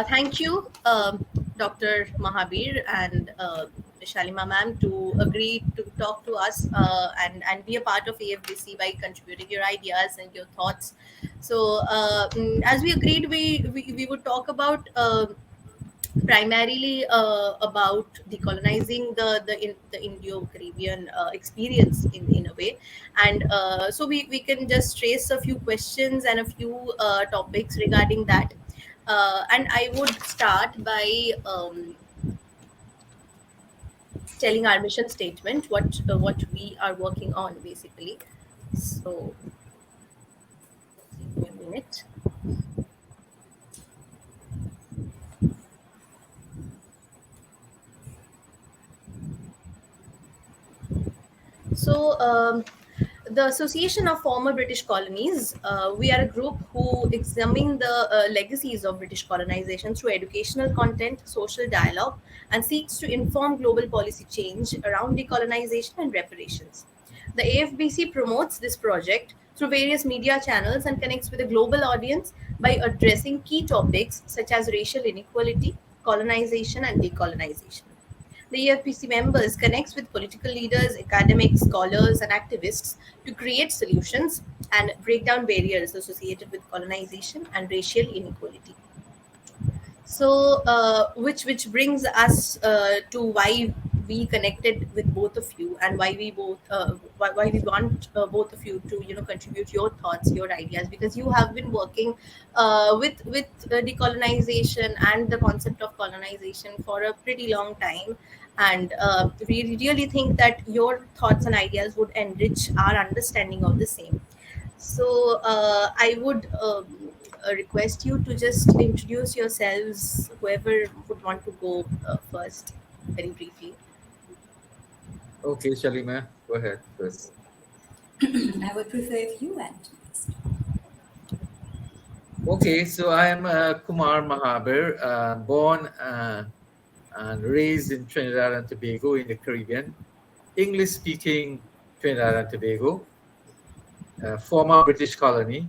Thank you, Dr. Mahabir and Shalima ma'am, to agree to talk to us and be a part of AFBC by contributing your ideas and your thoughts. As we agreed, we would talk about primarily about decolonizing the Indo-Caribbean experience in a way, and we can just trace a few questions and a few topics regarding that. And I would start by telling our mission statement, what we are working on basically. So, give me a minute. So, the Association of Former British Colonies, we are a group who examine the legacies of British colonization through educational content, social dialogue, and seeks to inform global policy change around decolonization and reparations. The AFBC promotes this project through various media channels and connects with a global audience by addressing key topics such as racial inequality, colonization, and decolonization. The EFPC members connects with political leaders, academics, scholars, and activists to create solutions and break down barriers associated with colonization and racial inequality. Which brings us to why we connected with both of you, and why we want both of you to contribute your thoughts, your ideas, because you have been working with decolonization and the concept of colonization for a pretty long time, and we really think that your thoughts and ideas would enrich our understanding of the same. I would request you to just introduce yourselves, whoever would want to go first, very briefly. Okay, Shalima, go ahead first. I would prefer if you went next. Okay, so I am Kumar Mahabir, born and raised in Trinidad and Tobago in the Caribbean, English-speaking Trinidad and Tobago, former British colony,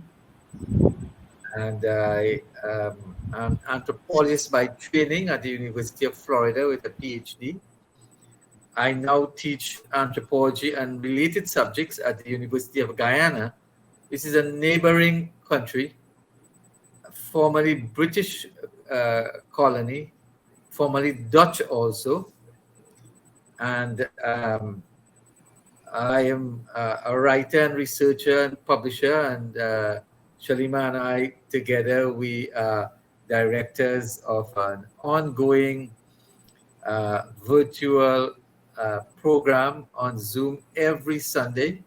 and I'm anthropologist by training at the University of Florida with a PhD. I now teach anthropology and related subjects at the University of Guyana, which is a neighboring country, formerly British colony, formerly Dutch also. And I am a writer and researcher and publisher, and Shalima and I together, we are directors of an ongoing virtual program on Zoom every Sunday.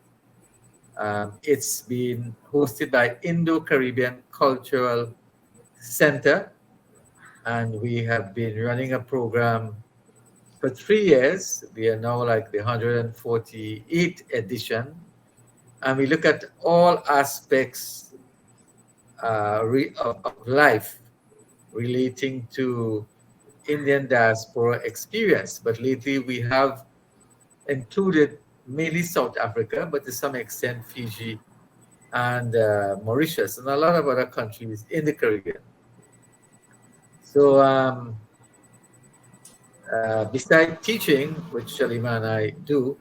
It's been hosted by Indo-Caribbean Cultural Center, and we have been running a program for 3 years. We are now like the 148th edition, and we look at all aspects of life relating to Indian diaspora experience. But lately we have included mainly South Africa, but to some extent Fiji and Mauritius and a lot of other countries in the Caribbean. So besides teaching, which Shalima and I do,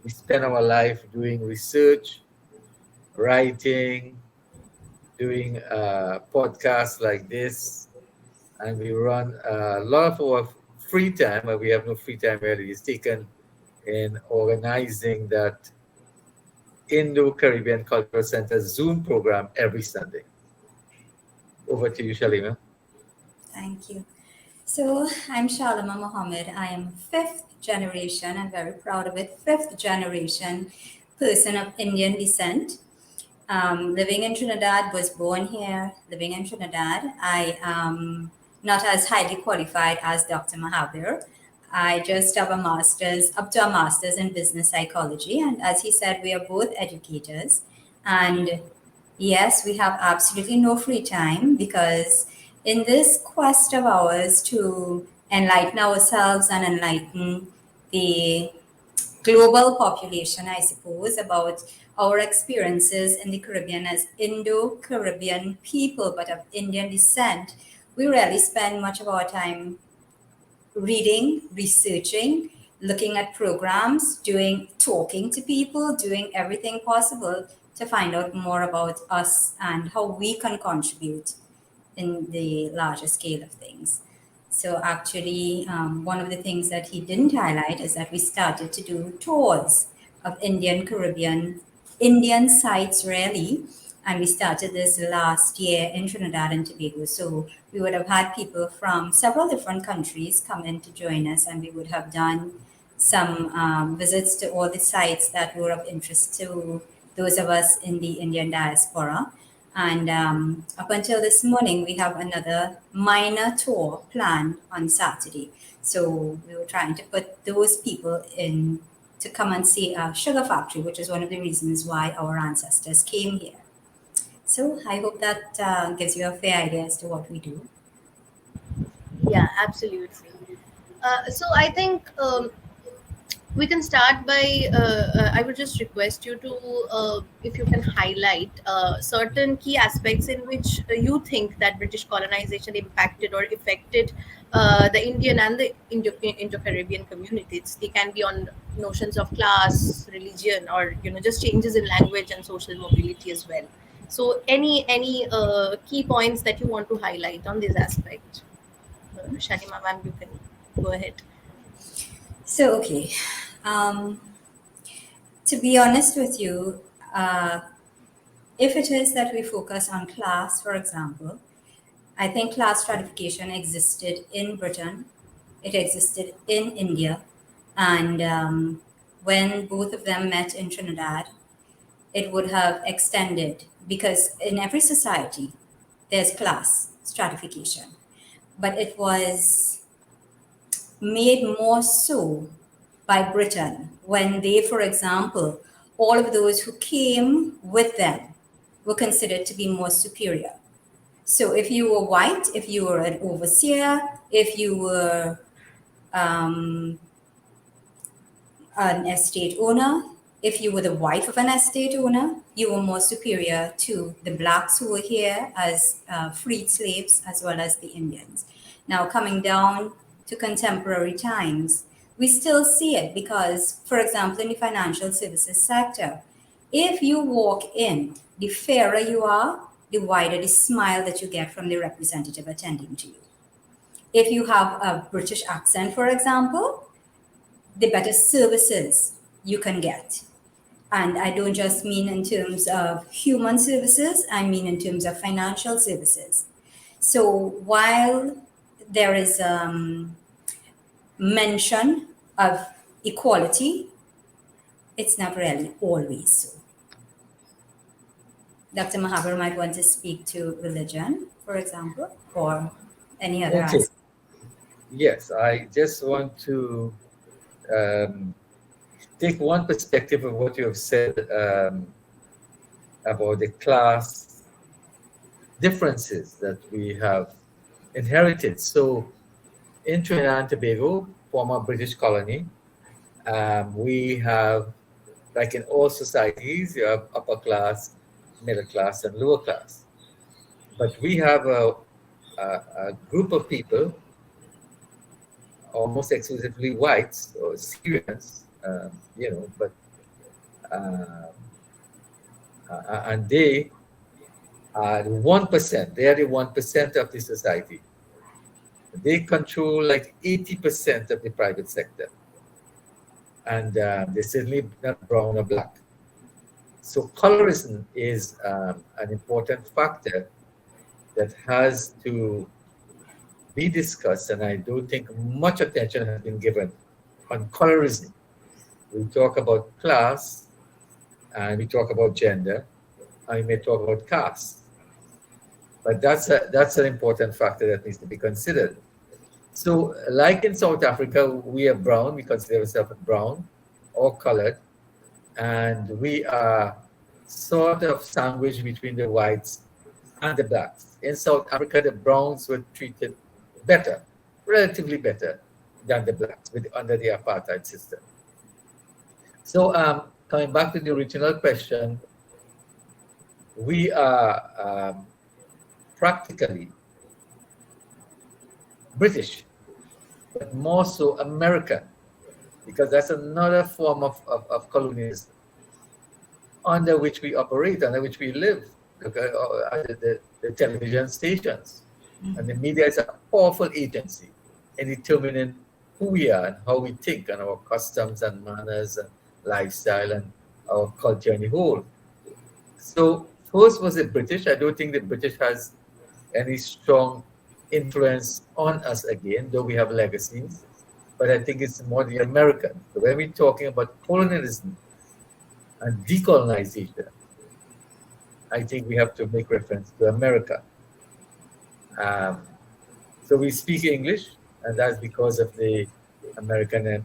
we spend our life doing research, writing, doing podcasts like this, and we run a lot of our free time, but we have no free time really, is taken in organizing that Indo-Caribbean Cultural Center Zoom program every Sunday. Over to you, Shalima. Thank you. So I'm Shalima Mohammed. I am fifth generation, I'm very proud of it, fifth generation person of Indian descent. Living in Trinidad, was born here, living in Trinidad. I am not as highly qualified as Dr. Mahabir. I just have a master's, up to a master's in business psychology. And as he said, we are both educators. And yes, we have absolutely no free time, because in this quest of ours to enlighten ourselves and enlighten the global population, I suppose, about our experiences in the Caribbean as Indo-Caribbean people, but of Indian descent, we rarely spend much of our time reading, researching, looking at programs, talking to people, doing everything possible to find out more about us and how we can contribute in the larger scale of things. So actually, one of the things that he didn't highlight is that we started to do tours of Indian sites really, and we started this last year in Trinidad and Tobago. So we would have had people from several different countries come in to join us, and we would have done some visits to all the sites that were of interest to those of us in the Indian diaspora. And up until this morning, we have another minor tour planned on Saturday. So we were trying to put those people in to come and see a sugar factory, which is one of the reasons why our ancestors came here. So I hope that gives you a fair idea as to what we do. Yeah, absolutely. So I think we can start by I would just request you to if you can highlight certain key aspects in which you think that British colonization impacted or affected the Indian and the Indo-Caribbean communities. They can be on notions of class, religion, or just changes in language and social mobility as well. So any key points that you want to highlight on this aspect? Shalima ma'am, you can go ahead. So, okay. Um, to be honest with you, if it is that we focus on class, for example, I think class stratification existed in Britain, it existed in India, and when both of them met in Trinidad, it would have extended because in every society there's class stratification, but it was made more so by Britain when they, for example, all of those who came with them were considered to be more superior. So if you were white, if you were an overseer, if you were an estate owner, if you were the wife of an estate owner, you were more superior to the blacks who were here as freed slaves as well as the Indians. Now, coming down to contemporary times, we still see it because, for example, in the financial services sector, if you walk in, the fairer you are, the wider the smile that you get from the representative attending to you. If you have a British accent, for example, the better services you can get. And I don't just mean in terms of human services, I mean in terms of financial services. So while there is mention of equality, it's not really always so. Dr. Mahabir might want to speak to religion, for example, or any other Okay. aspect. Yes, I just want to um, take one perspective of what you have said about the class differences that we have inherited. So, in Trinidad and Tobago, former British colony, we have, like in all societies, you have upper class, middle class, and lower class. But we have a group of people, almost exclusively whites or Syrians, but uh, and they are 1%. They are the 1% of the society. They control like 80% of the private sector, and they're certainly not brown or black. So colorism is an important factor that has to be discussed, and I don't think much attention has been given on colorism. We talk about class, and we talk about gender, and we may talk about caste. But that's an important factor that needs to be considered. So, like in South Africa, we are brown, we consider ourselves brown or colored, and we are sort of sandwiched between the whites and the blacks. In South Africa, the browns were treated better, relatively better than the blacks under the apartheid system. So, coming back to the original question, we are practically British, but more so American, because that's another form of colonialism under which we operate, under which we live. The television stations and the media is a powerful agency in determining who we are and how we think and our customs and manners and lifestyle and our culture in the whole. So first was the British. I don't think the British has any strong influence on us again, though we have legacies. But I think it's more the American. So when we're talking about colonialism and decolonization, I think we have to make reference to America. Um, so we speak English, and that's because of the American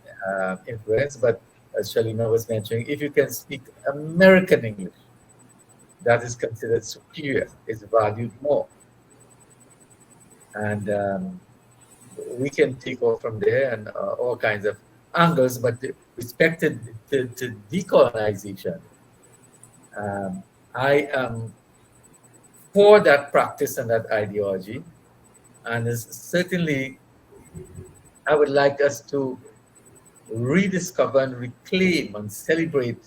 influence. But as Shalima was mentioning, if you can speak American English, that is considered superior, is valued more. And we can take off from there and all kinds of angles, but respected to decolonization, I am for that practice and that ideology. And certainly, I would like us to rediscover and reclaim and celebrate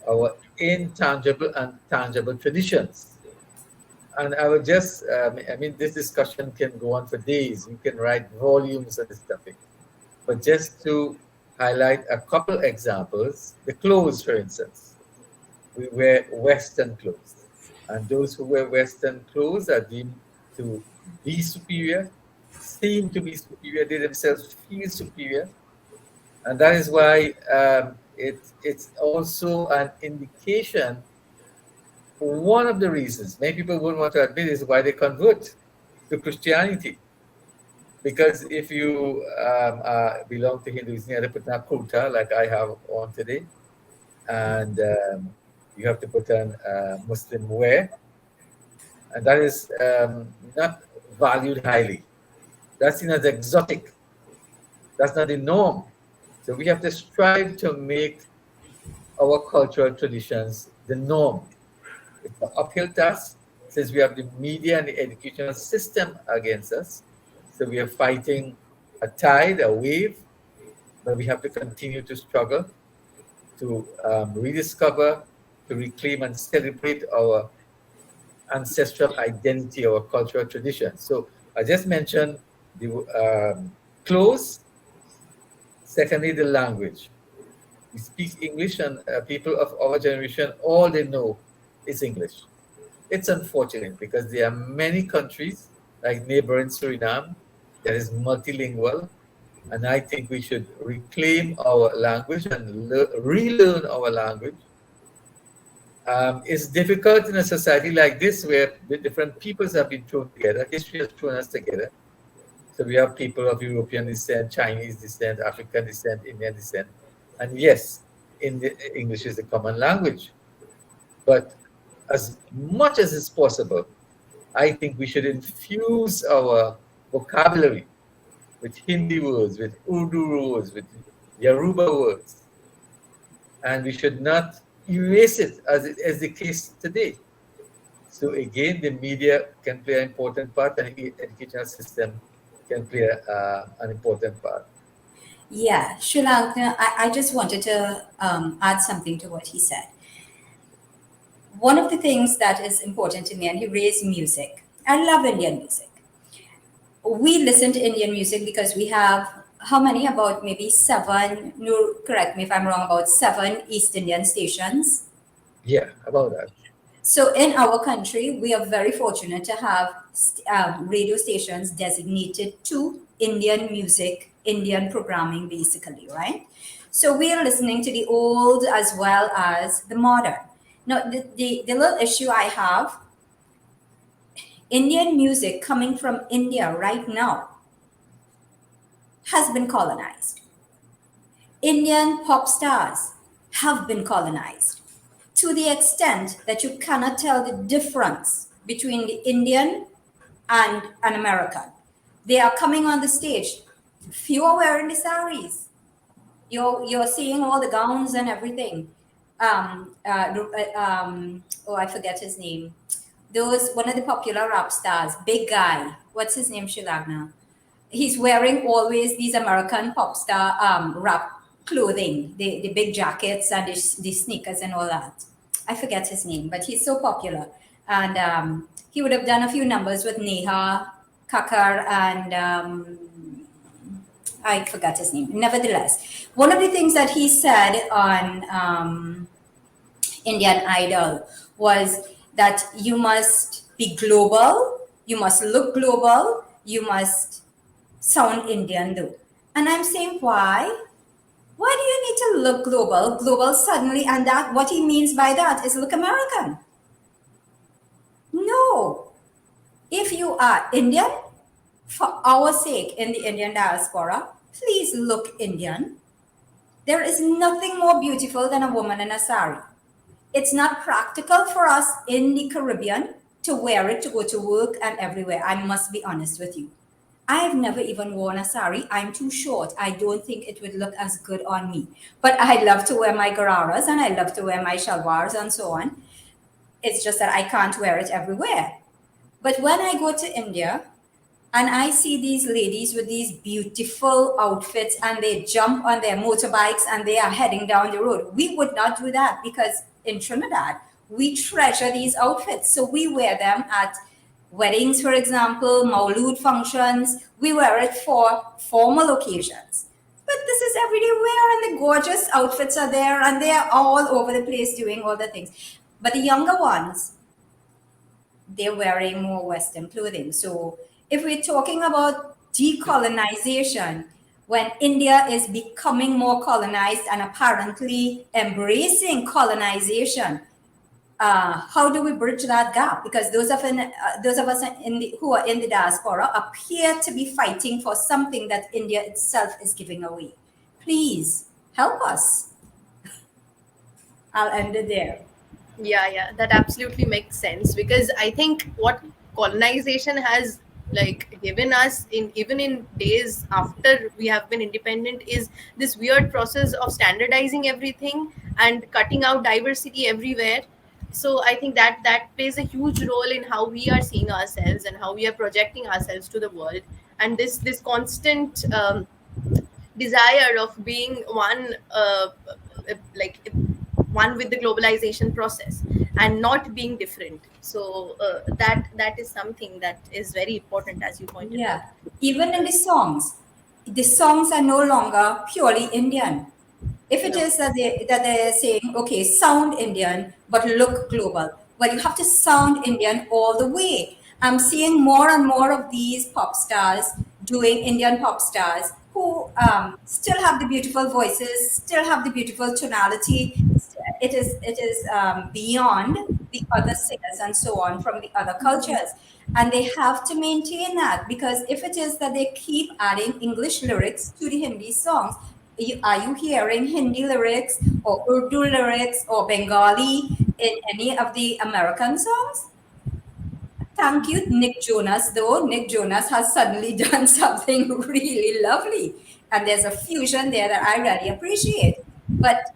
our intangible and tangible traditions. And I would just, I mean, this discussion can go on for days. We can write volumes on this topic. But just to highlight a couple examples, the clothes, for instance. We wear Western clothes. And those who wear Western clothes are deemed to be superior, seem to be superior, they themselves feel superior. And that is why it's also an indication. One of the reasons many people wouldn't want to admit is why they convert to Christianity. Because if you belong to Hinduism, you have to put on a kurta like I have on today, and you have to put on Muslim wear, and that is not valued highly. That's seen as exotic. That's not the norm. So we have to strive to make our cultural traditions the norm. It's an uphill task since we have the media and the educational system against us. So we are fighting a tide, a wave, but we have to continue to struggle to rediscover, to reclaim and celebrate our ancestral identity, our cultural tradition. So I just mentioned the clothes, secondly, the language. We speak English, and people of our generation, all they know is English. It's unfortunate because there are many countries, like neighboring Suriname, that is multilingual, and I think we should reclaim our language and relearn our language. It's difficult in a society like this where the different peoples have been thrown together. History has thrown us together. So we have people of European descent, Chinese descent, African descent, Indian descent. And yes, English is the common language. But as much as is possible, I think we should infuse our vocabulary with Hindi words, with Urdu words, with Yoruba words. And we should not erase it as is the case today. So again, the media can play an important part, and the educational system can play an important part. Yeah, Srilagna, I just wanted to add something to what he said. One of the things that is important to me, and he raised music. I love Indian music. We listen to Indian music because we have how many? About maybe seven. No, correct me if I'm wrong. About seven East Indian stations. Yeah, about that. So in our country, we are very fortunate to have radio stations designated to Indian music, Indian programming, basically, right? So we are listening to the old as well as the modern. Now, the little issue I have, Indian music coming from India right now has been colonized. Indian pop stars have been colonized to the extent that you cannot tell the difference between the Indian and an American. They are coming on the stage. Few are wearing the saris. You're seeing all the gowns and everything. Oh, I forget his name. Those one of the popular rap stars, big guy. What's his name, Srilagna? he's wearing always these American pop star rap clothing, the big jackets and the sneakers and all that. I forget his name, but he's so popular. And he would have done a few numbers with Neha Kakar and I forgot his name. Nevertheless, one of the things that he said on Indian Idol was that you must be global, you must look global, you must sound Indian though. And I'm saying, why? Why do you need to look global? Global suddenly, and that what he means by that is look American. No. If you are Indian, for our sake in the Indian diaspora, please look Indian. There is nothing more beautiful than a woman in a sari. It's not practical for us in the Caribbean to wear it to go to work and everywhere. I must be honest with you. I've never even worn a sari. I'm too short. I don't think it would look as good on me. But I love to wear my gararas and I love to wear my shalwars and so on. It's just that I can't wear it everywhere. But when I go to India and I see these ladies with these beautiful outfits and they jump on their motorbikes and they are heading down the road, we would not do that because in Trinidad, we treasure these outfits. So we wear them at weddings, for example, Maulud functions. We wear it for formal occasions. But this is everyday wear and the gorgeous outfits are there and they are all over the place doing all the things. But the younger ones, they're wearing more Western clothing. So if we're talking about decolonization, when India is becoming more colonized and apparently embracing colonization, how do we bridge that gap? Because those of us who are in the diaspora appear to be fighting for something that India itself is giving away. Please help us. I'll end it there. Yeah, that absolutely makes sense, because I think what colonization has like given us in even in days after we have been independent is this weird process of standardizing everything and cutting out diversity everywhere. So I think that plays a huge role in how we are seeing ourselves and how we are projecting ourselves to the world. And this constant desire of being one, like one with the globalization process and not being different. So that is something that is very important, as you pointed out. Yeah, even in the songs are no longer purely Indian. If it No. is that they're saying, okay, sound Indian, but look global, well, you have to sound Indian all the way. I'm seeing more and more of these pop stars doing Indian pop stars who still have the beautiful voices, still have the beautiful tonality. It is beyond the other singers and so on from the other cultures. And they have to maintain that, because if it is that they keep adding English lyrics to the Hindi songs, are you hearing Hindi lyrics or Urdu lyrics or Bengali in any of the American songs? Thank you, Nick Jonas, though. Nick Jonas has suddenly done something really lovely. And there's a fusion there that I really appreciate. But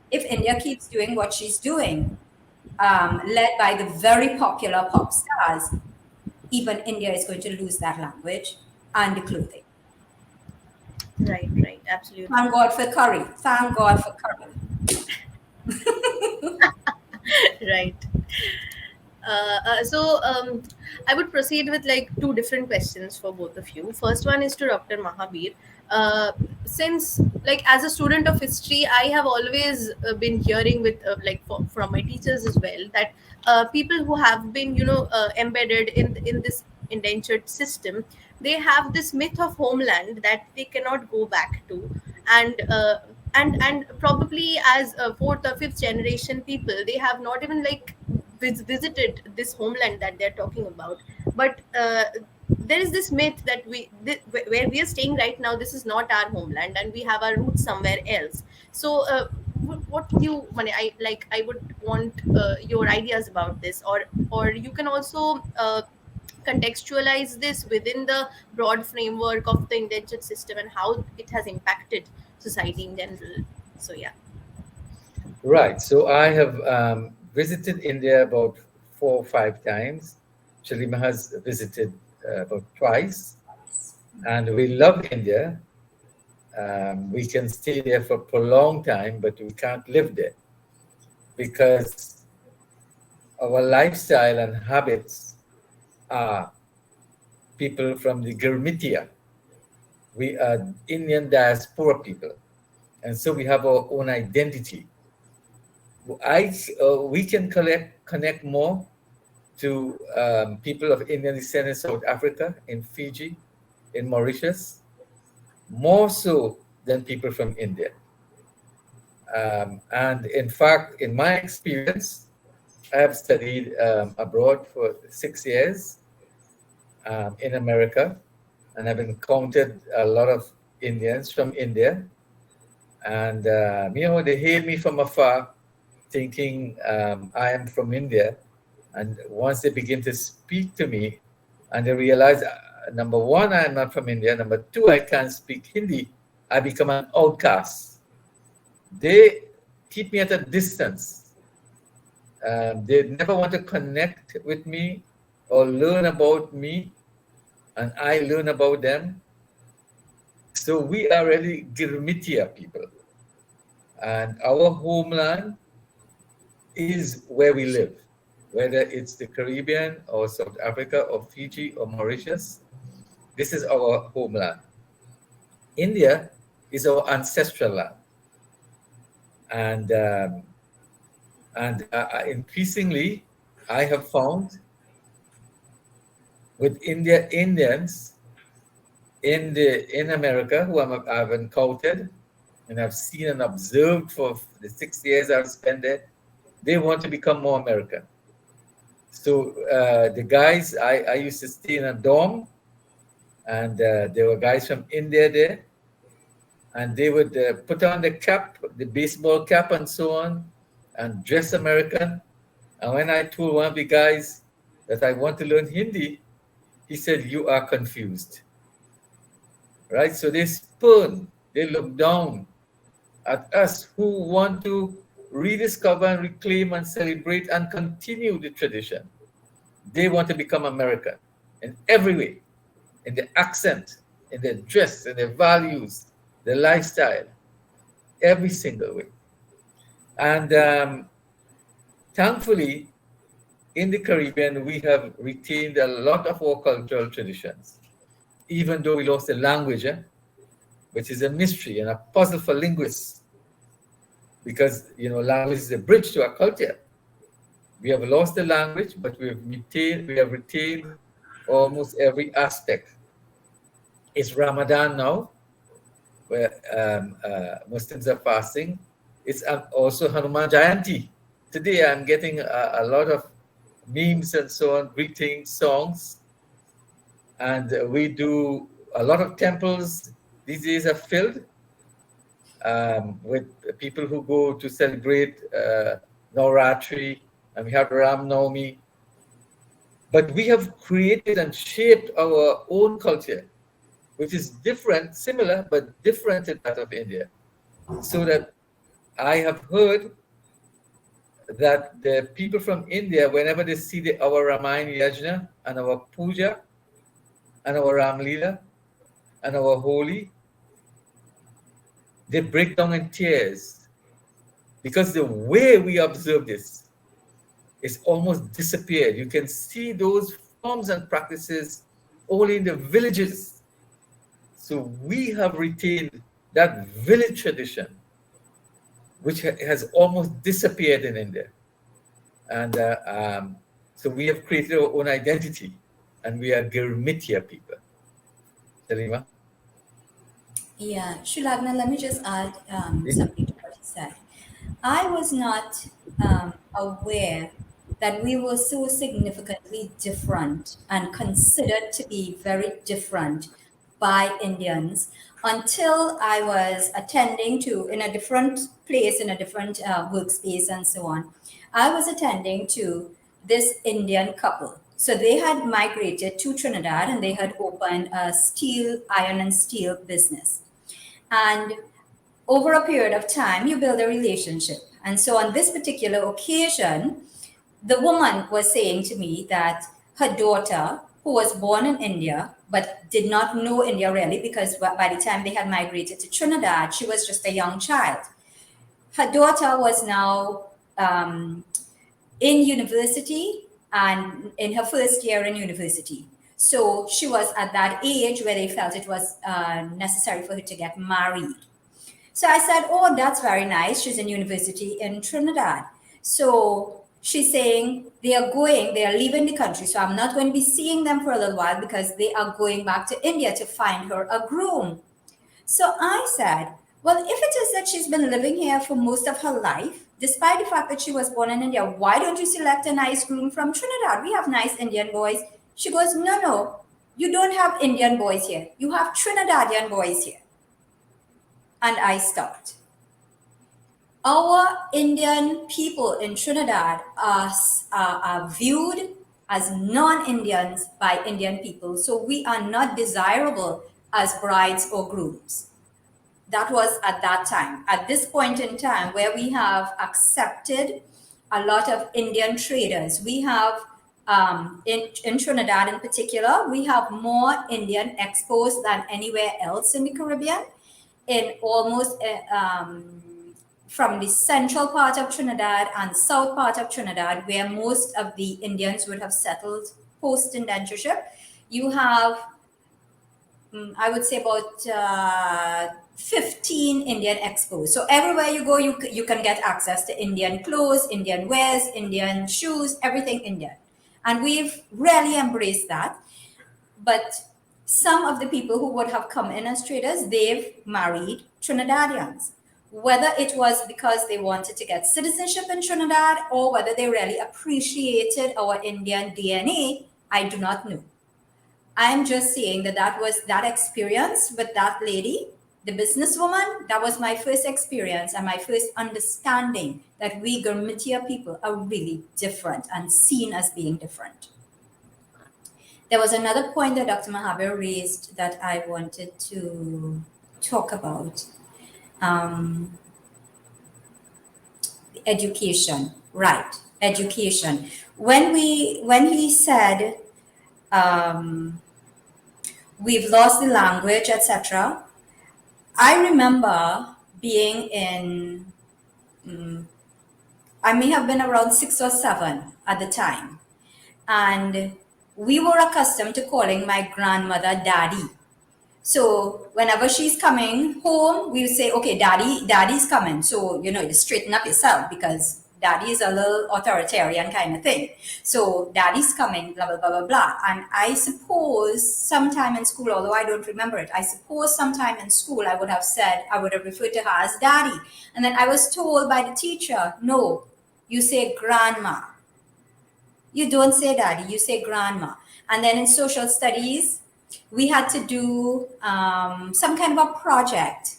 if India keeps doing what she's doing, led by the very popular pop stars, even India is going to lose that language and the clothing. Right, absolutely. Thank God for curry. Thank God for curry. Right. So I would proceed with like two different questions for both of you. First one is to Dr. Mahabir. Since like as a student of history, I have always been hearing with from my teachers as well that people who have been embedded in this indentured system, they have this myth of homeland that they cannot go back to. And probably as a fourth or fifth generation people, they have not even like visited this homeland that they're talking about. But there is this myth that where we are staying right now, this is not our homeland and we have our roots somewhere else. So what do you I would want your ideas about this, or you can also contextualize this within the broad framework of the indentured system and how it has impacted society in general. So yeah. Right. So I have visited India about 4 or 5 times. Shalima has visited about twice. And we love India. We can stay there for a prolonged time, but we can't live there because our lifestyle and habits are people from the Gurmitia. We are Indian diaspora people. And so we have our own identity. We can connect more to people of Indian descent in South Africa, in Fiji, in Mauritius, more so than people from India. And in fact, in my experience, I have studied abroad for 6 years in America, and I've encountered a lot of Indians from India. And, they hail me from afar, thinking I am from India. And once they begin to speak to me and they realize, number one, I am not from India. Number two, I can't speak Hindi. I become an outcast. They keep me at a distance. They never want to connect with me or learn about me, and I learn about them. So we are really Girmitia people. And our homeland is where we live, whether it's the Caribbean or South Africa or Fiji or Mauritius. This is our homeland. India is our ancestral land. And increasingly, I have found with Indians in America who I've encountered and I've seen and observed for the 6 years I've spent there, they want to become more American. So the guys, I used to stay in a dorm, and there were guys from India there, and they would put on the cap, the baseball cap and so on, and dress American. And when I told one of the guys that I want to learn Hindi, he said, "You are confused." Right? So they spurn, they look down at us who want to rediscover and reclaim and celebrate and continue the tradition. They want to become American in every way, in the accent, in their dress, in their values, their lifestyle, every single way. And thankfully, in the Caribbean, we have retained a lot of our cultural traditions, even though we lost the language, which is a mystery and a puzzle for linguists, because language is a bridge to our culture. We have lost the language, but we have retained almost every aspect. It's Ramadan now, where Muslims are fasting. It's also Hanuman Jayanti. Today I'm getting a lot of memes and so on, greetings, songs. And we do a lot of temples these days are filled with people who go to celebrate Navratri, and we have Ram Navami. But we have created and shaped our own culture, which is different, similar, but different to that of India. So that I have heard that the people from India, whenever they see our Ramayana Yajna and our Puja and our Ram Leela and our Holi, they break down in tears, because the way we observe this is almost disappeared. You can see those forms and practices only in the villages. So we have retained that village tradition, which has almost disappeared in India. And so we have created our own identity, and we are Girmitia people. Shalima? Yeah, Srilagna, let me just add something to what you said. I was not aware that we were so significantly different and considered to be very different by Indians until I was attending to, in a different place, in a different workspace, and so on. I was attending to this Indian couple. So they had migrated to Trinidad and they had opened a iron and steel business. And over a period of time, you build a relationship. And so on this particular occasion, the woman was saying to me that her daughter, who was born in India but did not know India really, because by the time they had migrated to Trinidad, she was just a young child. Her daughter was now in university and in her first year in university. So she was at that age where they felt it was necessary for her to get married. So I said, oh, that's very nice. She's in university in Trinidad. So she's saying they are leaving the country. So I'm not going to be seeing them for a little while because they are going back to India to find her a groom. So I said, well, if it is that she's been living here for most of her life, despite the fact that she was born in India, why don't you select a nice groom from Trinidad? We have nice Indian boys. She goes, no, no, you don't have Indian boys here. You have Trinidadian boys here. And I stopped. Our Indian people in Trinidad are viewed as non-Indians by Indian people. So we are not desirable as brides or grooms. That was at that time. At this point in time, where we have accepted a lot of Indian traders, we have in Trinidad in particular, we have more Indian expos than anywhere else in the Caribbean. In almost from the central part of Trinidad and south part of Trinidad, where most of the Indians would have settled post-indentureship, you have, I would say, about 15 Indian expos. So everywhere you go, you can get access to Indian clothes, Indian wares, Indian shoes, everything Indian. And we've really embraced that. But some of the people who would have come in as traders, they've married Trinidadians. Whether it was because they wanted to get citizenship in Trinidad or whether they really appreciated our Indian DNA, I do not know. I'm just saying that was that experience with that lady, the businesswoman. That was my first experience and my first understanding that we Gurmitia people are really different and seen as being different. There was another point that Dr. Mahabir raised that I wanted to talk about. Education, right? Education. When he said we've lost the language, etc., I remember being in. I may have been around 6 or 7 at the time, and we were accustomed to calling my grandmother Daddy. So whenever she's coming home, we would say, okay, Daddy's coming. So, you straighten up yourself because Daddy is a little authoritarian kind of thing. So Daddy's coming, blah, blah, blah, blah, blah. And I suppose sometime in school, although I don't remember it, I suppose sometime in school I would have referred to her as Daddy. And then I was told by the teacher, no, you say grandma. You don't say Daddy, you say grandma. And then in social studies, we had to do some kind of a project,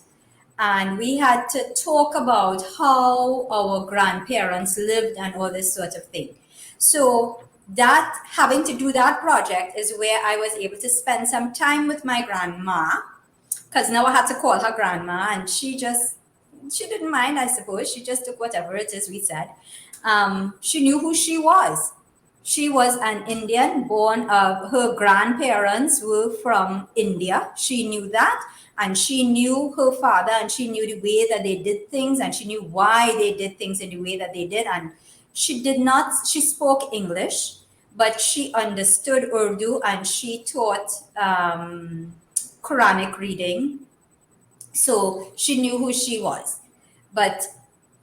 and we had to talk about how our grandparents lived and all this sort of thing. So that having to do that project is where I was able to spend some time with my grandma, because now I had to call her grandma, and she didn't mind, I suppose. She just took whatever it is we said. She knew who she was. She was an Indian born her grandparents were from India. She knew that, and she knew her father, and she knew the way that they did things, and she knew why they did things in the way that they did. And she spoke English, but she understood Urdu, and she taught Quranic reading. So she knew who she was. But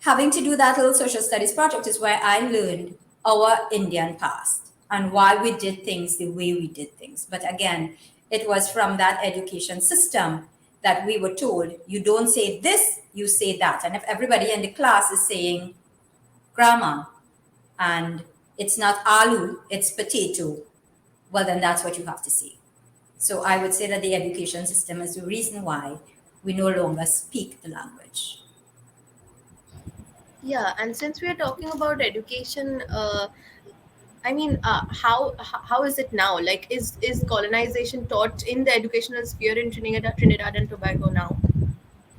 having to do that little social studies project is where I learned our Indian past and why we did things the way we did things. But again, it was from that education system that we were told, you don't say this, you say that. And if everybody in the class is saying grandma and it's not aloo, it's potato, well, then that's what you have to say. So I would say that the education system is the reason why we no longer speak the language. Yeah, and since we are talking about education, how is it now? Like, is colonization taught in the educational sphere in Trinidad and Tobago now,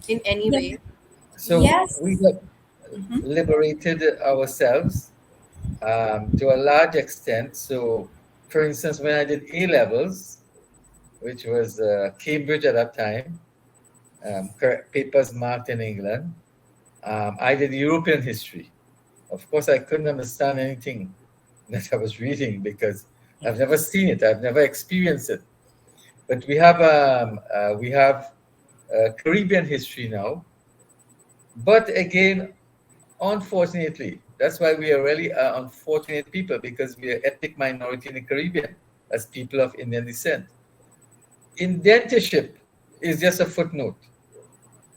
in any Yeah. way? So Yes. we have liberated ourselves to a large extent. So for instance, when I did A levels, which was Cambridge at that time, papers marked in England, I did European history. Of course, I couldn't understand anything that I was reading because I've never seen it, I've never experienced it. But we have Caribbean history now. But again, unfortunately, that's why we are really unfortunate people, because we are ethnic minority in the Caribbean as people of Indian descent. Indentureship is just a footnote.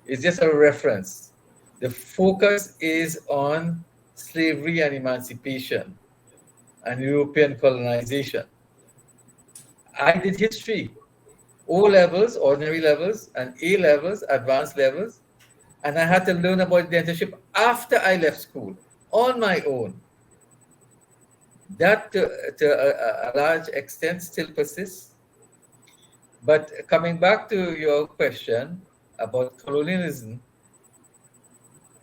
It's just a reference. The focus is on slavery and emancipation and European colonization. I did history, O levels, ordinary levels, and A levels, advanced levels, and I had to learn about indentureship after I left school on my own. That, to a large extent, still persists. But coming back to your question about colonialism,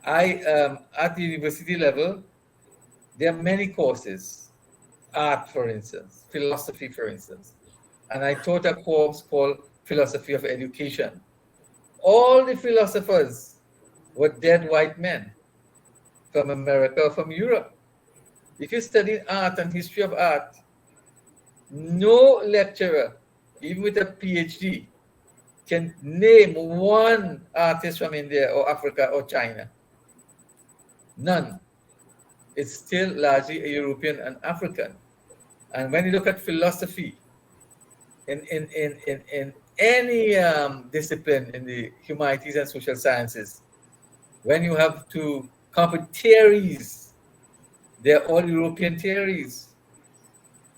at the university level, there are many courses, art, for instance, philosophy, for instance, and I taught a course called Philosophy of Education. All the philosophers were dead white men from America or from Europe. If you study art and history of art, no lecturer, even with a PhD, can name one artist from India or Africa or China. None. It's still largely a European and African. And when you look at philosophy in any discipline in the humanities and social sciences, when you have to come up with theories, they're all European theories,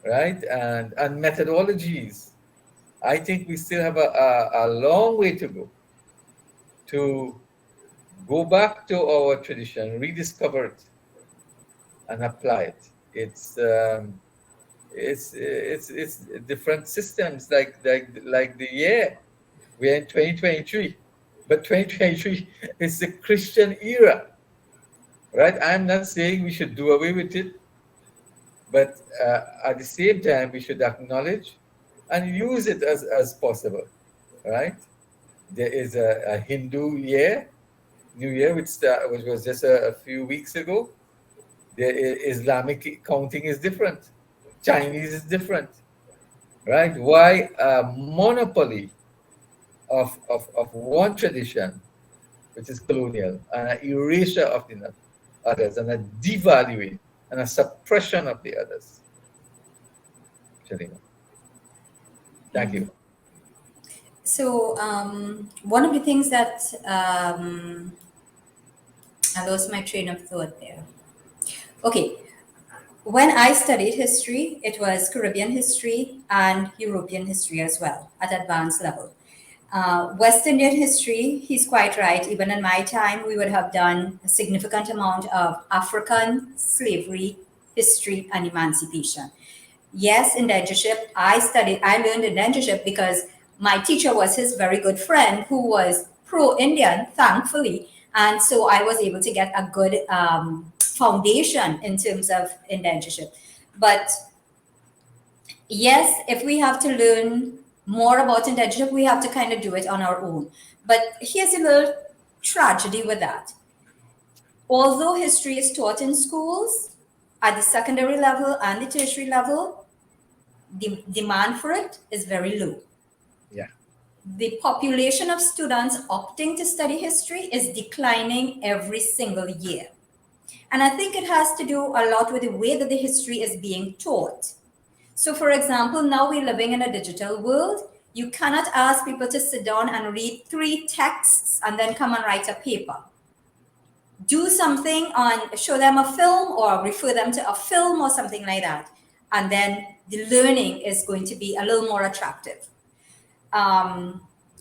right? And methodologies. I think we still have a long way to go back to our tradition, rediscover it, and apply it. It's different systems, like the year. We're in 2023, but 2023 is the Christian era, right? I'm not saying we should do away with it, but at the same time, we should acknowledge and use it as possible, right? There is a Hindu year, New Year, which was just a few weeks ago. The Islamic counting is different. Chinese is different, right? Why a monopoly of one tradition, which is colonial, and an erasure of the others, and a devaluing and a suppression of the others? Shalima. Thank you. So one of the things that I lost my train of thought there. Okay, when I studied history, it was Caribbean history and European history as well at advanced level. West Indian history, he's quite right. Even in my time, we would have done a significant amount of African slavery, history, and emancipation. Yes, indentureship. I learned indentureship because my teacher was his very good friend who was pro-Indian, thankfully. And so I was able to get a good foundation in terms of indentureship. But yes, if we have to learn more about indentureship, we have to kind of do it on our own. But here's a little tragedy with that. Although history is taught in schools at the secondary level and the tertiary level, the demand for it is very low. Yeah. The population of students opting to study history is declining every single year. And I think it has to do a lot with the way that the history is being taught. So, for example, now we're living in a digital world. You cannot ask people to sit down and read 3 texts and then come and write a paper. Do something show them a film or refer them to a film or something like that. And then the learning is going to be a little more attractive.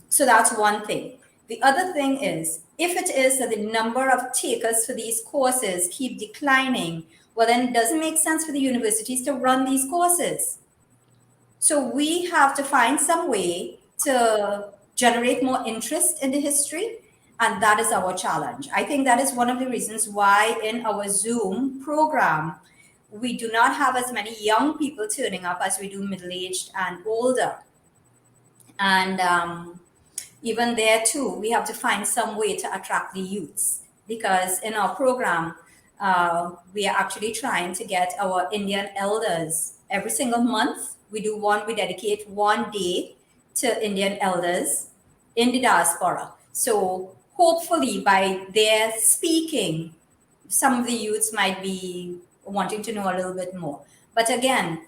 So that's one thing. The other thing is, if it is that the number of takers for these courses keep declining, well, then it doesn't make sense for the universities to run these courses. So we have to find some way to generate more interest in the history, and that is our challenge. I think that is one of the reasons why in our Zoom program, we do not have as many young people turning up as we do middle-aged and older. And even there too, we have to find some way to attract the youths, because in our program, we are actually trying to get our Indian elders every single month. We dedicate one day to Indian elders in the diaspora. So hopefully by their speaking, some of the youths might be wanting to know a little bit more. But again,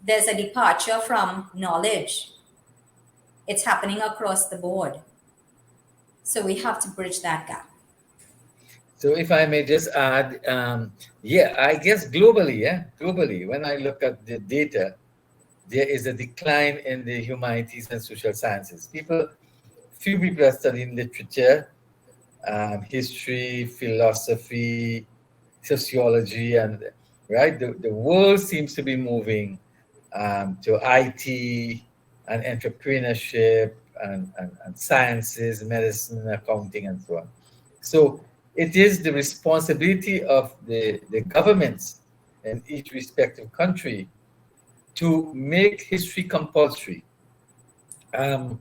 there's a departure from knowledge. It's happening across the board. So we have to bridge that gap. So if I may just add, yeah, I guess globally, when I look at the data, there is a decline in the humanities and social sciences. Few people are studying literature, history, philosophy, sociology, and right. The world seems to be moving to IT and entrepreneurship and sciences, medicine, accounting, and so on. So it is the responsibility of the governments in each respective country to make history compulsory um,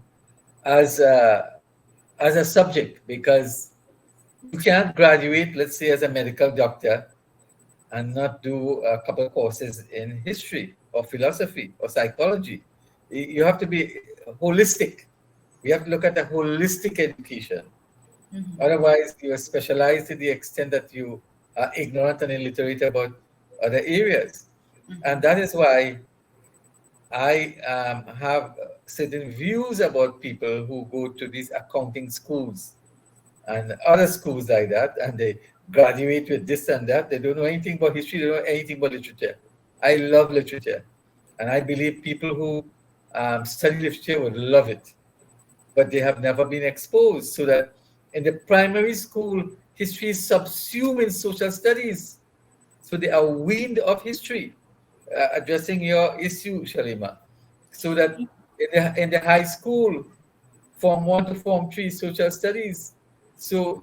as a subject, because you can't graduate, let's say, as a medical doctor and not do a couple of courses in history or philosophy or psychology. You have to be holistic. We have to look at a holistic education. Mm-hmm. Otherwise, you are specialized to the extent that you are ignorant and illiterate about other areas. Mm-hmm. And that is why I have certain views about people who go to these accounting schools and other schools like that, and they graduate with this and that. They don't know anything about history, they don't know anything about literature. I love literature, and I believe people who study literature would love it, but they have never been exposed. So that in the primary school, history is subsumed in social studies. So they are weaned of history, addressing your issue, Shalima. So that in the high school, Form 1 to Form 3 social studies, so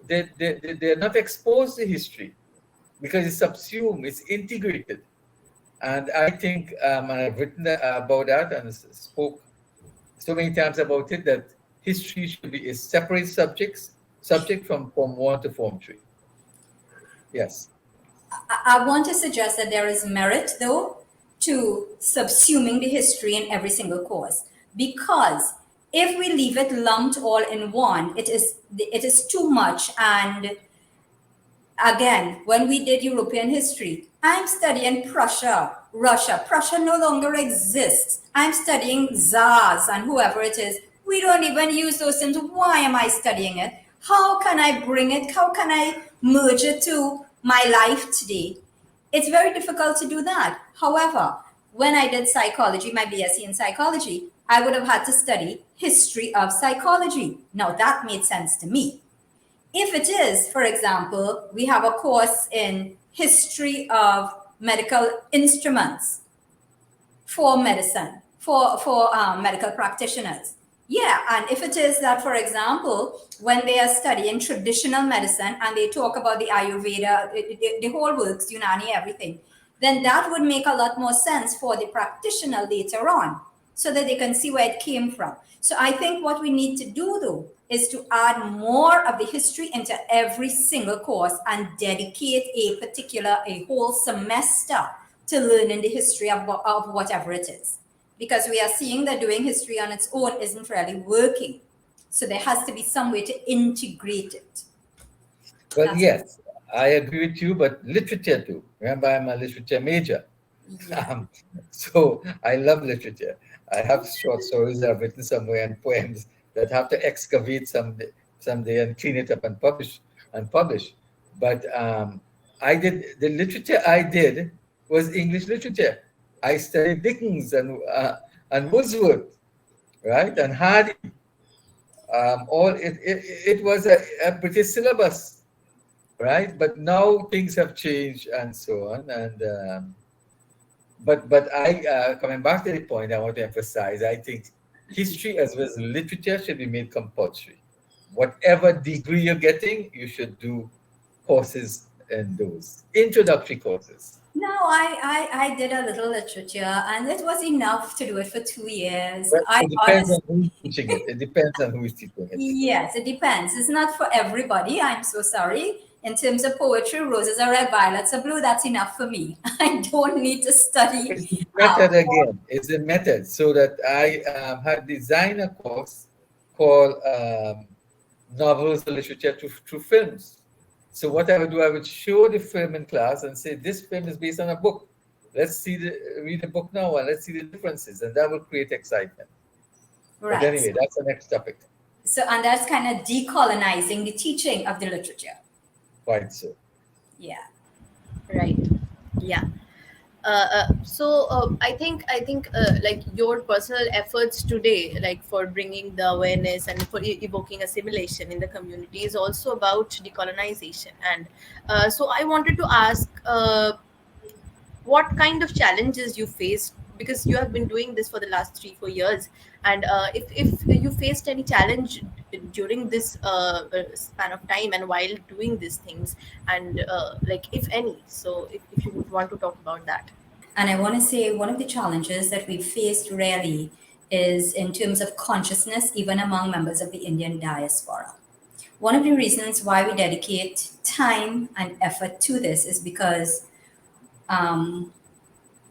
they're not exposed to history because it's subsumed, it's integrated. And I think, and I've written about that and spoke so many times about it, that history should be a separate subject from Form 1 to Form 3. Yes. I want to suggest that there is merit, though, to subsuming the history in every single course, because if we leave it lumped all in one, it is too much. And again, when we did European history, I'm studying Prussia, Russia. Prussia no longer exists. I'm studying Tsars and whoever it is. We don't even use those things. Why am I studying it? How can I bring it? How can I merge it to my life today? It's very difficult to do that. However, when I did psychology, my BSc in psychology, I would have had to study history of psychology. Now that made sense to me. If it is, for example, we have a course in history of medical instruments for medicine, for medical practitioners. Yeah, and if it is that, for example, when they are studying traditional medicine and they talk about the Ayurveda, the whole works, Unani, everything, then that would make a lot more sense for the practitioner later on, so that they can see where it came from. So I think what we need to do, though, is to add more of the history into every single course and dedicate a whole semester to learning the history of whatever it is. Because we are seeing that doing history on its own isn't really working. So there has to be some way to integrate it. Well, yes, I agree with you, but literature too. Remember, I'm a literature major. Yeah. So I love literature. I have short stories that I've written somewhere and poems that have to excavate someday and clean it up and publish. But I did the literature I did was English literature. I studied Dickens and Wordsworth, right, and Hardy. It was a British syllabus, right? But now things have changed and so on. And but I coming back to the point, I want to emphasize. I think history as well as literature should be made compulsory. Whatever degree you're getting, you should do courses in those introductory courses. No, I did a little literature, and it was enough to do it for 2 years. Well, I it depends on honestly, who's teaching it. It depends on who's teaching it. yes, it depends. It's not for everybody. I'm so sorry. In terms of poetry, roses are red, violets are blue. That's enough for me. I don't need to study. It's the method More. again. It's the method. So that I had designed a course called Novels and Literature through Films. So what I would do, I would show the film in class and say, this film is based on a book. Let's read the book now and let's see the differences. And that will create excitement. But Right. anyway, that's the next topic. So, and that's kind of decolonizing the teaching of the literature. Quite so. Yeah. Right. Yeah. I think like your personal efforts today, like for bringing the awareness and for evoking assimilation in the community, is also about decolonization. And so I wanted to ask, what kind of challenges you faced, because you have been doing this for the last 3 4 years, and if you faced any challenge during this span of time and while doing these things, and like if any, so if you would want to talk about that. And I want to say one of the challenges that we faced really is in terms of consciousness, even among members of the Indian diaspora. One of the reasons why we dedicate time and effort to this is because um,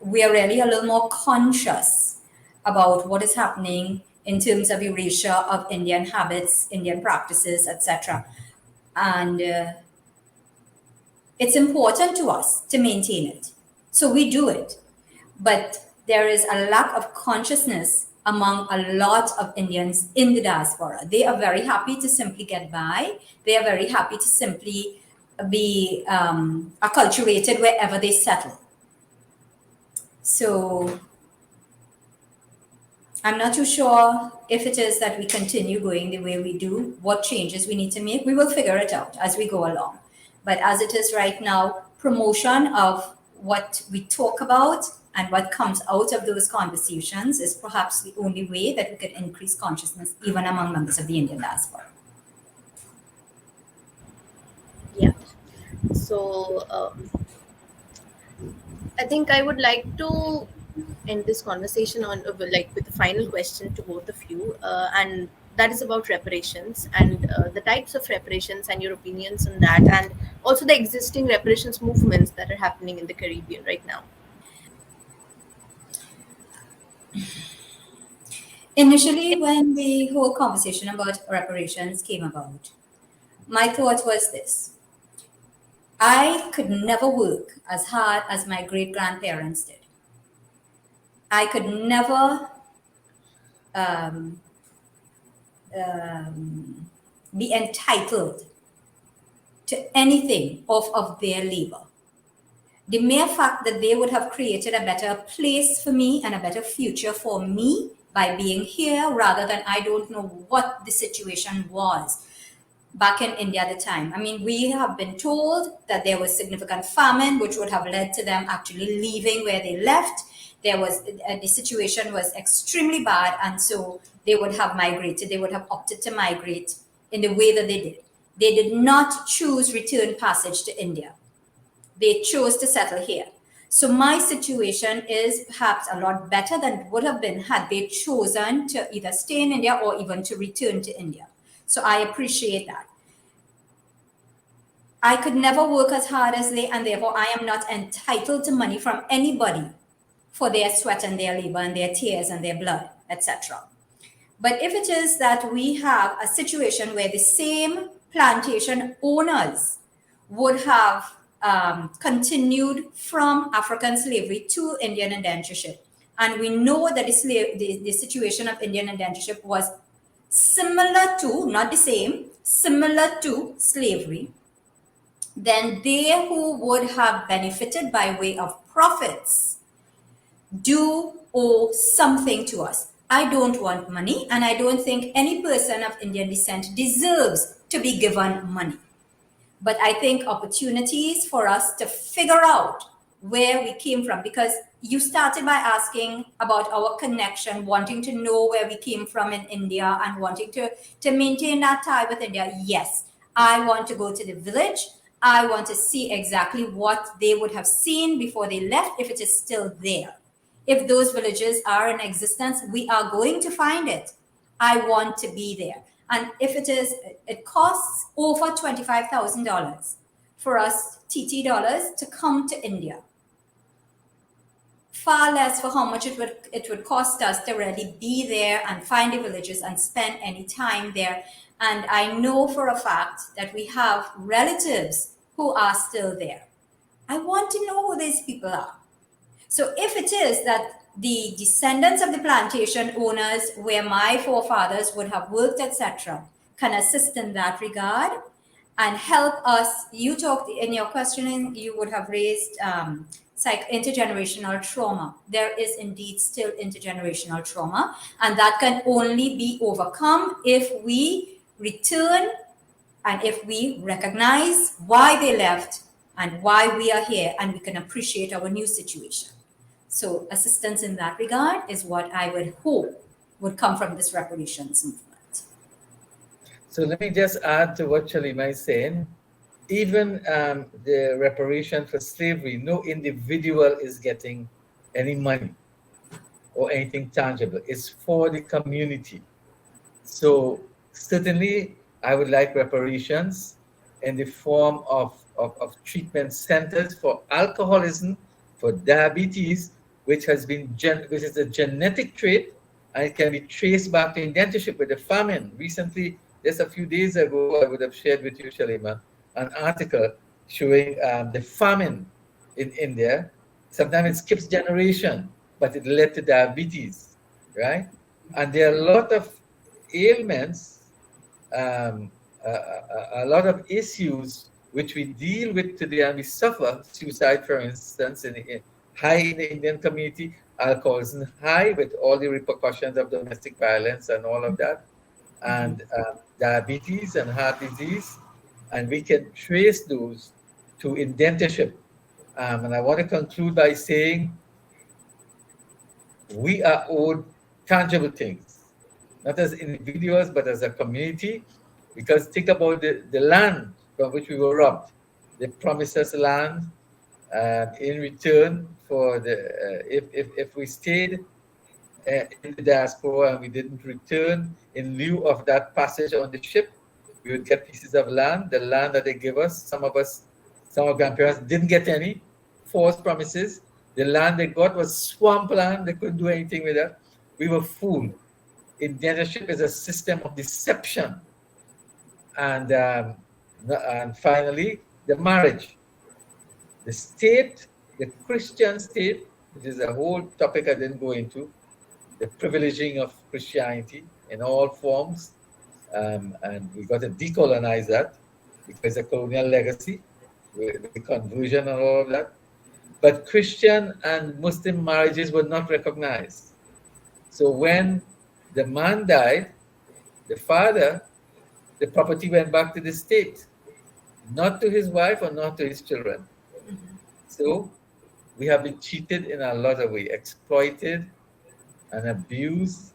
we are really a little more conscious about what is happening in terms of erasure of Indian habits, Indian practices, etc. And it's important to us to maintain it. So we do it. But there is a lack of consciousness among a lot of Indians in the diaspora. They are very happy to simply get by. They are very happy to simply be acculturated wherever they settle. So I'm not too sure if it is that we continue going the way we do, what changes we need to make. We will figure it out as we go along. But as it is right now, promotion of what we talk about and what comes out of those conversations is perhaps the only way that we could increase consciousness even among members of the Indian diaspora. Yeah. So I think I would like to end this conversation on like with the final question to both of you, and that is about reparations and the types of reparations and your opinions on that, and also the existing reparations movements that are happening in the Caribbean right now. Initially, when the whole conversation about reparations came about, my thought was this: I could never work as hard as my great grandparents did. I could never um, be entitled to anything off of their labor. The mere fact that they would have created a better place for me and a better future for me by being here rather than I don't know what the situation was back in India at the time. I mean, we have been told that there was significant famine, which would have led to them actually leaving where they left. There was the situation was extremely bad, and so they would have migrated. They would have opted to migrate in the way that they did. They did not choose return passage to India. They chose to settle here. So my situation is perhaps a lot better than it would have been had they chosen to either stay in India or even to return to India. So I appreciate that. I could never work as hard as they, and therefore I am not entitled to money from anybody for their sweat and their labor and their tears and their blood, etc. But if it is that we have a situation where the same plantation owners would have continued from African slavery to Indian indentureship, and we know that the situation of Indian indentureship was similar to, not the same, similar to slavery, then they who would have benefited by way of profits do owe something to us. I don't want money, and I don't think any person of Indian descent deserves to be given money. But I think opportunities for us to figure out where we came from, because you started by asking about our connection, wanting to know where we came from in India and wanting to maintain that tie with India. Yes, I want to go to the village I want to see exactly what they would have seen before they left, if it is still there. If those villages are in existence, we are going to find it. I want to be there. And if it is, it costs over $25,000 for us TT dollars to come to India. Far less for how much it would cost us to really be there and find the villages and spend any time there. And I know for a fact that we have relatives who are still there. I want to know who these people are. So if it is that the descendants of the plantation owners where my forefathers would have worked, etc., can assist in that regard and help us. You talked in your questioning, you would have raised intergenerational trauma. There is indeed still intergenerational trauma, and that can only be overcome if we return and if we recognize why they left and why we are here, and we can appreciate our new situation. So assistance in that regard is what I would hope would come from this reparations movement. So let me just add to what Shalima is saying. Even the reparation for slavery, no individual is getting any money or anything tangible. It's for the community. So certainly I would like reparations in the form of treatment centers for alcoholism, for diabetes, which is a genetic trait, and it can be traced back to indentureship with the famine. Recently, just a few days ago, I would have shared with you, Shalima, an article showing the famine in India. Sometimes it skips generation, but it led to diabetes, right? And there are a lot of ailments, a lot of issues which we deal with today, and we suffer. Suicide, for instance, high in the Indian community, alcoholism high with all the repercussions of domestic violence and all of that, and diabetes and heart disease, and we can trace those to indentureship. And I want to conclude by saying we are owed tangible things, not as individuals, but as a community, because think about the land from which we were robbed. They promised us land, in return for if we stayed in the diaspora and we didn't return, in lieu of that passage on the ship, we would get pieces of land, the land that they give us. Some of our grandparents didn't get any, false promises. The land they got was swamp land. They couldn't do anything with that. We were fooled. Indentureship is a system of deception. And finally, the marriage. The state, the Christian state, which is a whole topic I didn't go into, the privileging of Christianity in all forms, and we got to decolonize that because it's a colonial legacy, with the conversion and all of that. But Christian and Muslim marriages were not recognized. So when the man died, the father, the property went back to the state, not to his wife or not to his children. So we have been cheated in a lot of ways, exploited and abused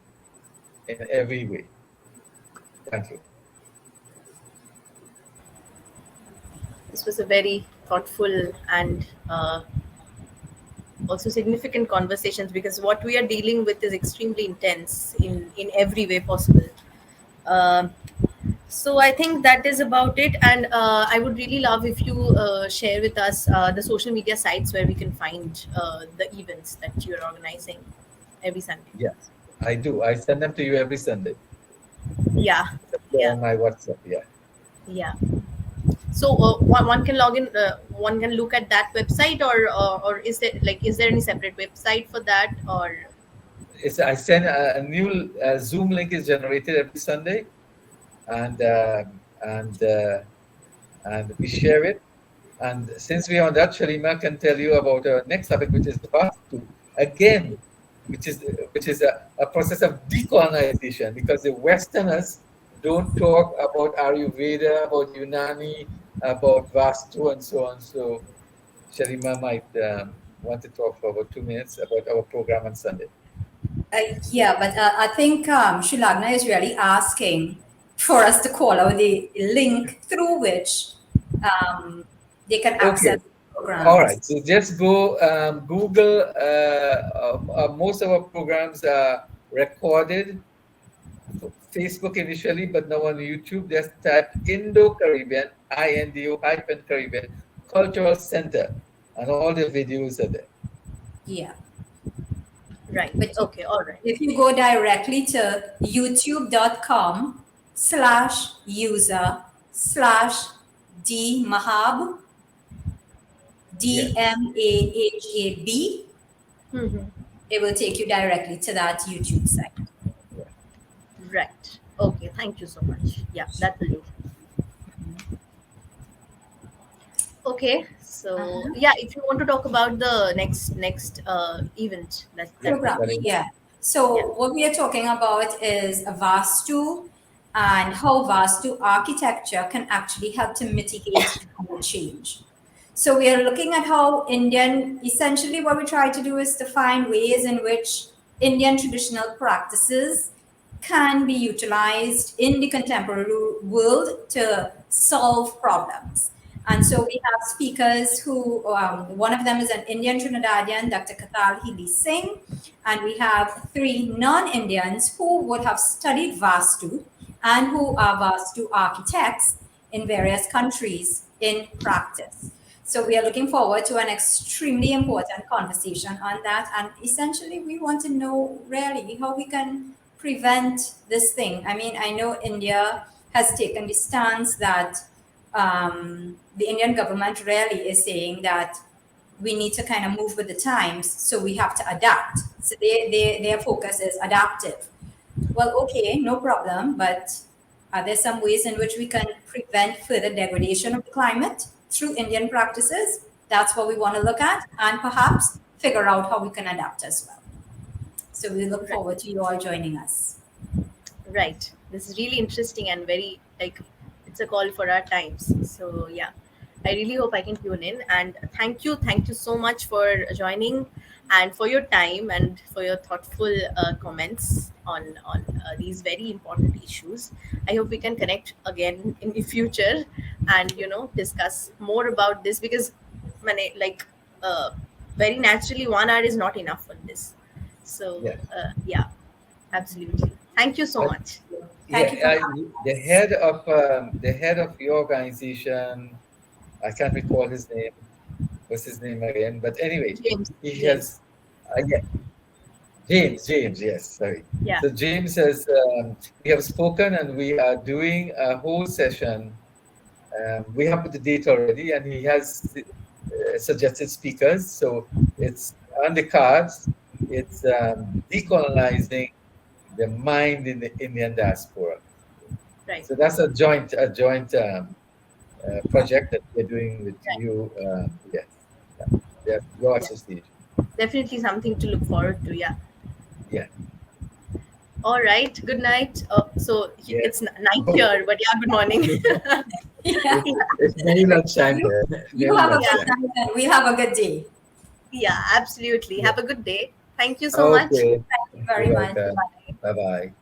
in every way. Thank you. This was a very thoughtful and also significant conversations, because what we are dealing with is extremely intense in every way possible. Um so I think that is about it, and I would really love if you share with us the social media sites where we can find the events that you're organizing every Sunday. Yes, I do. I send them to you every Sunday. Yeah, They're yeah, on my WhatsApp. Yeah. yeah. So one can log in, one can look at that website, or is there any separate website for that, or? I send a new Zoom link is generated every Sunday, and and uh, and we share it. And since we are on that, Shalima can tell you about our next topic, which is Vastu, again, which is a process of decolonization, because the Westerners don't talk about Ayurveda, about Unani, about Vastu, and so on. So Shalima might want to talk for about 2 minutes about our program on Sunday. Yeah, but I think Srilagna is really asking for us to call out the link through which they can Okay. access All programs. right. So just go Google. Most of our programs are recorded. Facebook initially, but now on YouTube. Just type Indo-Caribbean, Indo-Caribbean Cultural Center, and all the videos are there. Yeah. Right. But Okay. All right. if you go directly to youtube.com/user/dmahab, Yes. DMAHAB, Mm-hmm. it will take you directly to that YouTube site. Yeah. Right. Okay. Thank you so much. Yeah, that will do. Okay. So Uh-huh. yeah, if you want to talk about the next event, that will Program. be Decolonisation. Yeah. yeah. So what we are talking about is Vastu and how Vastu architecture can actually help to mitigate climate change. So we are looking at how essentially what we try to do is to find ways in which Indian traditional practices can be utilized in the contemporary world to solve problems. And so we have speakers who, one of them is an Indian Trinidadian, Dr. Katal Healy Singh, and we have three non-Indians who would have studied Vastu and who are Vastu architects in various countries in practice. So we are looking forward to an extremely important conversation on that. And essentially, we want to know really how we can prevent this thing. I mean, I know India has taken the stance that the Indian government really is saying that we need to kind of move with the times, so we have to adapt. So their focus is adaptive. Well, okay, no problem, but are there some ways in which we can prevent further degradation of the climate through Indian practices? That's what we want to look at, and perhaps figure out how we can adapt as well. So we look Right. forward to you all joining us. Right. This is really interesting and very like it's a call for our times. So yeah, I really hope I can tune in and thank you so much for joining and for your time and for your thoughtful comments on these very important issues. I hope we can connect again in the future and discuss more about this because like uh, very naturally 1 hour is not enough for this. So Yeah. yeah. Absolutely. Thank you so But much. Thank yeah, you for having us. the head of your organization, I can't recall his name. What's his name again? But anyway, James. he James. has yeah, James, yes, sorry. Yeah. So James has, we have spoken and we are doing a whole session. We have put the date already and he has suggested speakers. So it's on the cards. It's decolonizing the mind in the Indian diaspora. Right. So that's a joint project that we're doing with Right. you. Yes, yeah, your Yeah. association. Definitely something to look forward to. Yeah. Yeah, All right. Good night. yeah. It's night here, but yeah, good morning. Yeah. It's nearly lunchtime You, here. you Nearly have a Yeah. good lunchtime. night and we'll have a good day. Yeah. Absolutely. Yeah. Have a good day. Thank you so much. Okay. Thank you You're very much. welcome. Bye. Bye bye.